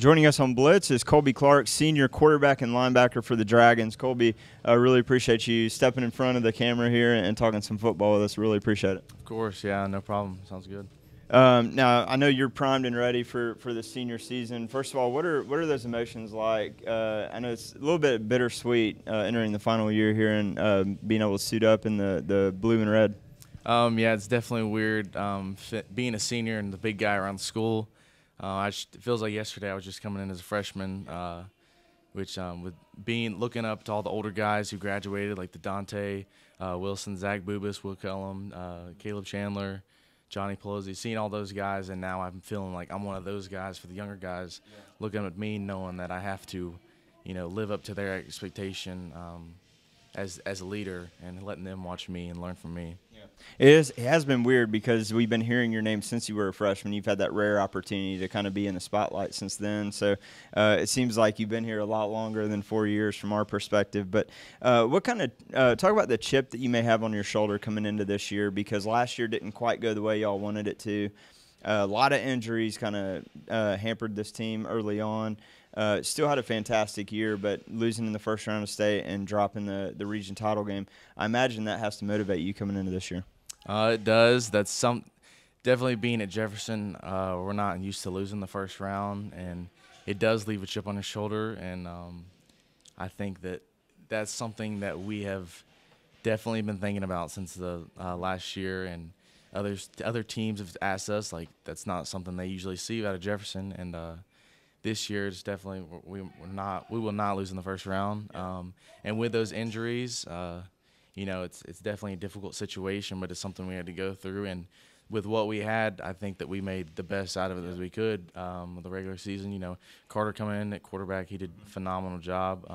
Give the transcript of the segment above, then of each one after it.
Joining us on Blitz is Colby Clark, senior quarterback and linebacker for the Dragons. Colby, I really appreciate you stepping in front of the camera here and talking some football with us. Really appreciate it. Of course, yeah, no problem. Sounds good. Now, I know you're primed and ready for the senior season. First of all, what are those emotions like? I know it's a little bit bittersweet entering the final year here and being able to suit up in the blue and red. Yeah, it's definitely weird being a senior and the big guy around the school. It feels like yesterday I was just coming in as a freshman, which with looking up to all the older guys who graduated, like the Dante Wilson, Zach Bubis, Will Kellum, Caleb Chandler, Johnny Pelosi, seeing all those guys, and now I'm feeling like I'm one of those guys for the younger guys, looking at me, knowing that I have to, live up to their expectation as a leader, and letting them watch me and learn from me. It has been weird because we've been hearing your name since you were a freshman. You've had that rare opportunity to kind of be in the spotlight since then. So it seems like you've been here a lot longer than 4 years from our perspective. But what kind of talk about the chip that you may have on your shoulder coming into this year, because last year didn't quite go the way y'all wanted it to. A lot of injuries kind of hampered this team early on. Still had a fantastic year, but losing in the first round of state and dropping the region title game, I imagine that has to motivate you coming into this year. It does. Definitely being at Jefferson, we're not used to losing the first round, and it does leave a chip on his shoulder. And I think that's something that we have definitely been thinking about since the last year, and other teams have asked us, like, that's not something they usually see out of Jefferson. And this year, it's definitely we will not lose in the first round. And with those injuries, it's definitely a difficult situation, but it's something we had to go through. And with what we had, I think that we made the best out of it as we could with the regular season. Carter coming in at quarterback, he did a phenomenal job.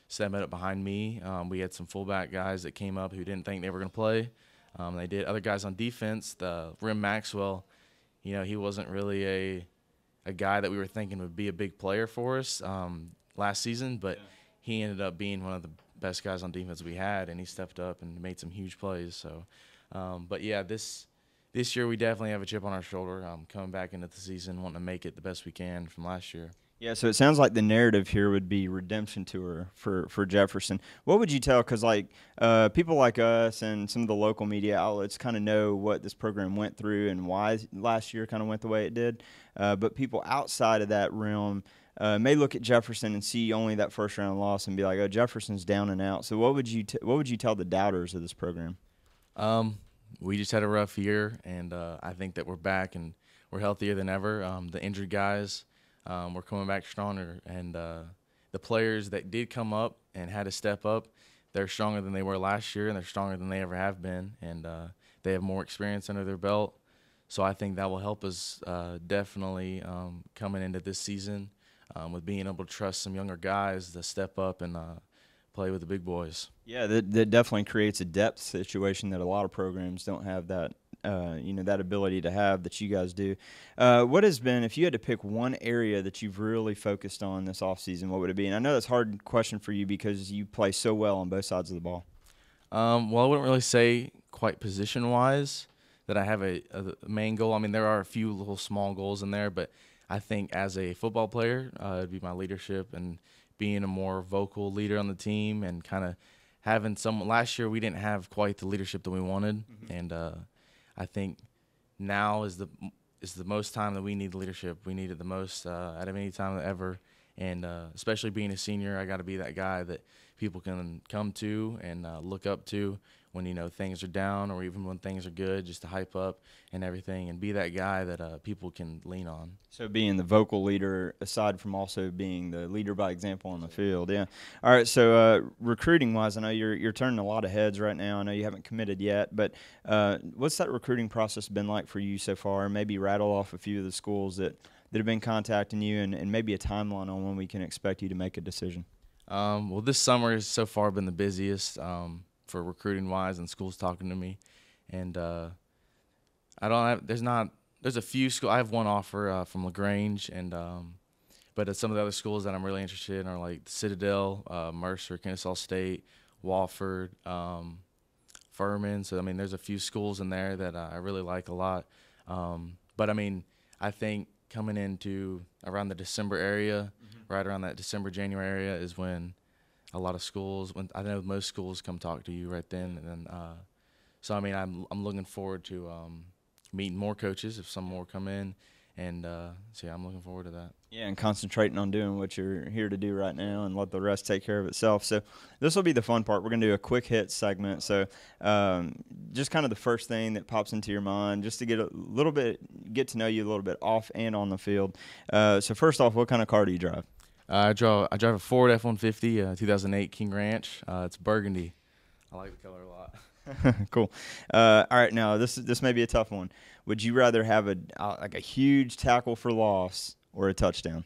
Setting up behind me. We had some fullback guys that came up who didn't think they were going to play. They did. Other guys on defense, the Rim Maxwell, he wasn't really a guy that we were thinking would be a big player for us last season, but he ended up being one of the best guys on defense we had, and he stepped up and made some huge plays. So, but yeah, this year we definitely have a chip on our shoulder. Coming back into the season, wanting to make it the best we can from last year. Yeah, so it sounds like the narrative here would be redemption tour for Jefferson. What would you tell? Because people like us and some of the local media outlets kind of know what this program went through and why last year kind of went the way it did. But people outside of that realm may look at Jefferson and see only that first round loss and be like, "Oh, Jefferson's down and out." So what would you tell the doubters of this program? We just had a rough year, and I think that we're back and we're healthier than ever. The injured guys. We're coming back stronger, and the players that did come up and had to step up, they're stronger than they were last year, and they're stronger than they ever have been, and they have more experience under their belt. So I think that will help us definitely coming into this season with being able to trust some younger guys to step up and play with the big boys. Yeah, that definitely creates a depth situation that a lot of programs don't have that that ability to have that you guys do. What has been, if you had to pick one area that you've really focused on this offseason, what would it be? And I know that's a hard question for you because you play so well on both sides of the ball. Well, I wouldn't really say quite position-wise that I have a main goal. I mean, there are a few little small goals in there, but I think as a football player, it'd be my leadership and being a more vocal leader on the team and kind of having some. Last year, we didn't have quite the leadership that we wanted, and I think now is the most time that we need leadership. We need it the most out of any time ever, and especially being a senior, I got to be that guy that people can come to and look up to when things are down or even when things are good, just to hype up and everything, and be that guy that people can lean on. So being the vocal leader, aside from also being the leader by example on the field, yeah. All right, so recruiting-wise, I know you're turning a lot of heads right now. I know you haven't committed yet, but what's that recruiting process been like for you so far? Maybe rattle off a few of the schools that have been contacting you and maybe a timeline on when we can expect you to make a decision. Well, this summer has so far been the busiest for recruiting-wise, and schools talking to me. And there's a few schools. I have one offer from LaGrange, and but some of the other schools that I'm really interested in are like Citadel, Mercer, Kennesaw State, Wofford, Furman. So, I mean, there's a few schools in there that I really like a lot. But, I mean, I think coming into around the December area, right around that December, January area is when a lot of schools, when I know most schools come talk to you right then. And then, so, I mean, I'm looking forward to meeting more coaches if some more come in. And so, yeah, I'm looking forward to that. Yeah, and concentrating on doing what you're here to do right now and let the rest take care of itself. So this will be the fun part. We're going to do a quick hit segment. So just kind of the first thing that pops into your mind, just to get to know you a little bit off and on the field. So first off, what kind of car do you drive? I drive a Ford F-150, 2008 King Ranch. It's burgundy. I like the color a lot. Cool. All right, now this may be a tough one. Would you rather have a huge tackle for loss or a touchdown?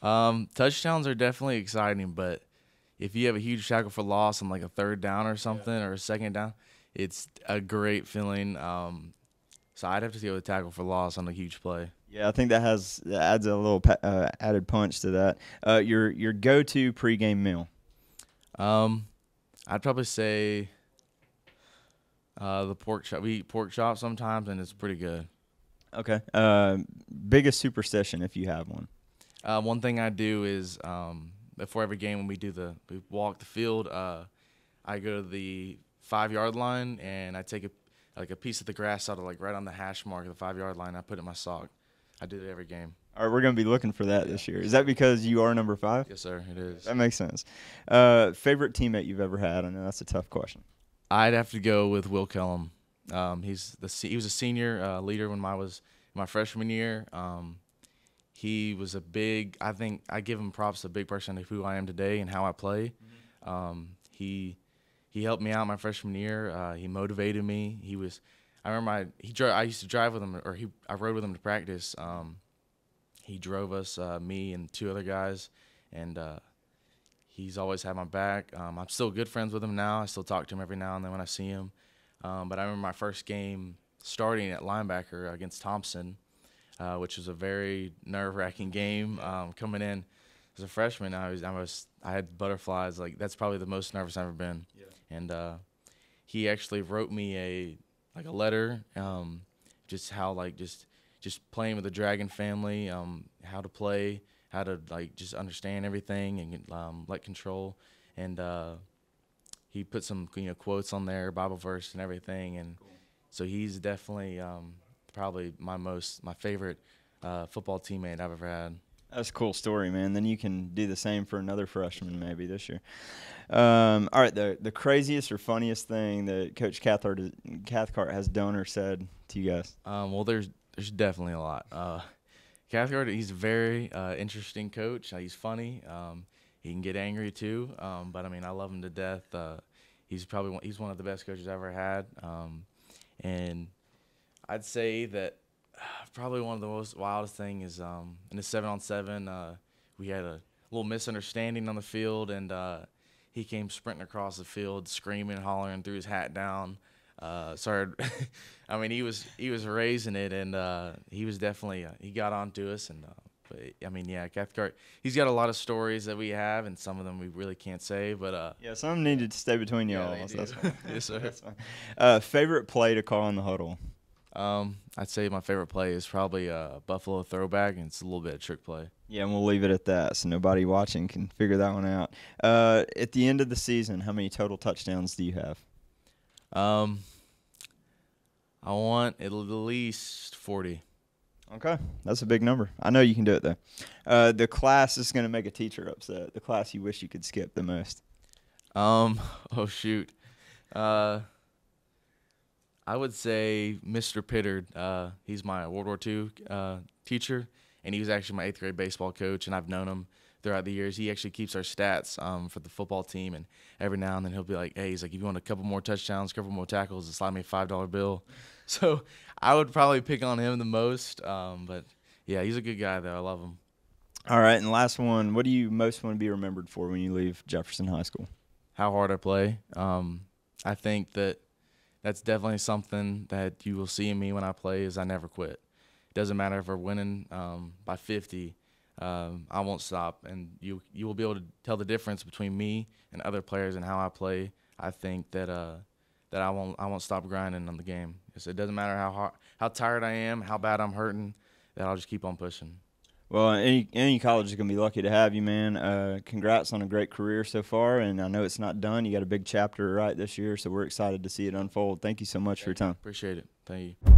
Touchdowns are definitely exciting, but if you have a huge tackle for loss on like a third down or something or a second down, it's a great feeling. So I'd have to go with tackle for loss on a huge play. Yeah, I think that adds a little added punch to that. Your go-to pregame meal? I'd probably say the pork chop. We eat pork chop sometimes, and it's pretty good. Okay. Biggest superstition, if you have one? One thing I do is before every game when we walk the field, I go to the 5-yard line and I take a piece of the grass out of right on the hash mark of the 5-yard line. I put it in my sock. I do it every game. All right, we're going to be looking for that this year. Is that because you are number 5? Yes, sir, it is. That makes sense. Favorite teammate you've ever had? I know that's a tough question. I'd have to go with Will Kellum. He was a senior leader when I was in my freshman year. He was I think I give him props, a big person of who I am today and how I play. He helped me out my freshman year. He motivated me. I remember I used to drive with him, or I rode with him to practice. He drove us, me and 2 other guys, and he's always had my back. I'm still good friends with him now. I still talk to him every now and then when I see him. But I remember my first game starting at linebacker against Thompson, which was a very nerve-wracking game. Coming in as a freshman, I had butterflies. That's probably the most nervous I've ever been. Yeah. And he actually wrote me a letter, just how just playing with the Dragon family, how to play, how to just understand everything and let control. And he put some quotes on there, Bible verse and everything. And cool. So he's definitely probably my favorite football teammate I've ever had. That's a cool story, man. Then you can do the same for another freshman maybe this year. All right, the craziest or funniest thing that Coach Cathcart has done or said to you guys? Well, there's definitely a lot. Cathcart, he's a very interesting coach. He's funny. He can get angry too, but I mean, I love him to death. He's one of the best coaches I've ever had, and I'd say that probably one of the most wildest thing is in the 7-on-7, we had a little misunderstanding on the field, and he came sprinting across the field, screaming, hollering, threw his hat down. Started, I mean, he was raising it, and he was definitely he got onto us, and but I mean, yeah, Cathcart, he's got a lot of stories that we have, and some of them we really can't say, but yeah, some needed to stay between y'all. Yeah, So that's fine. Yes, sir. That's fine. Favorite play to call in the huddle? I'd say my favorite play is probably a Buffalo throwback, and it's a little bit of trick play. Yeah, and we'll leave it at that, so nobody watching can figure that one out. At the end of the season, how many total touchdowns do you have? I want at least 40. Okay, that's a big number. I know you can do it, though. The class is going to make a teacher upset. The class you wish you could skip the most. Oh, shoot. I would say Mr. Pittard. He's my World War II teacher, and he was actually my 8th grade baseball coach, and I've known him throughout the years. He actually keeps our stats for the football team, and every now and then he'll be like, hey, he's like, if you want a couple more touchdowns, a couple more tackles, just slide me a $5 bill. So I would probably pick on him the most, but, yeah, he's a good guy, though. I love him. All right, and last one, what do you most want to be remembered for when you leave Jefferson High School? How hard I play. I think that's definitely something that you will see in me when I play is I never quit. It doesn't matter if we're winning by 50. I won't stop, and you will be able to tell the difference between me and other players and how I play. I think that I won't stop grinding on the game. So it doesn't matter how tired I am, how bad I'm hurting. that I'll just keep on pushing. Well, any college is going to be lucky to have you, man. Congrats on a great career so far, and I know it's not done. You got a big chapter to write this year, so we're excited to see it unfold. Thank you so much for your time. Appreciate it. Thank you.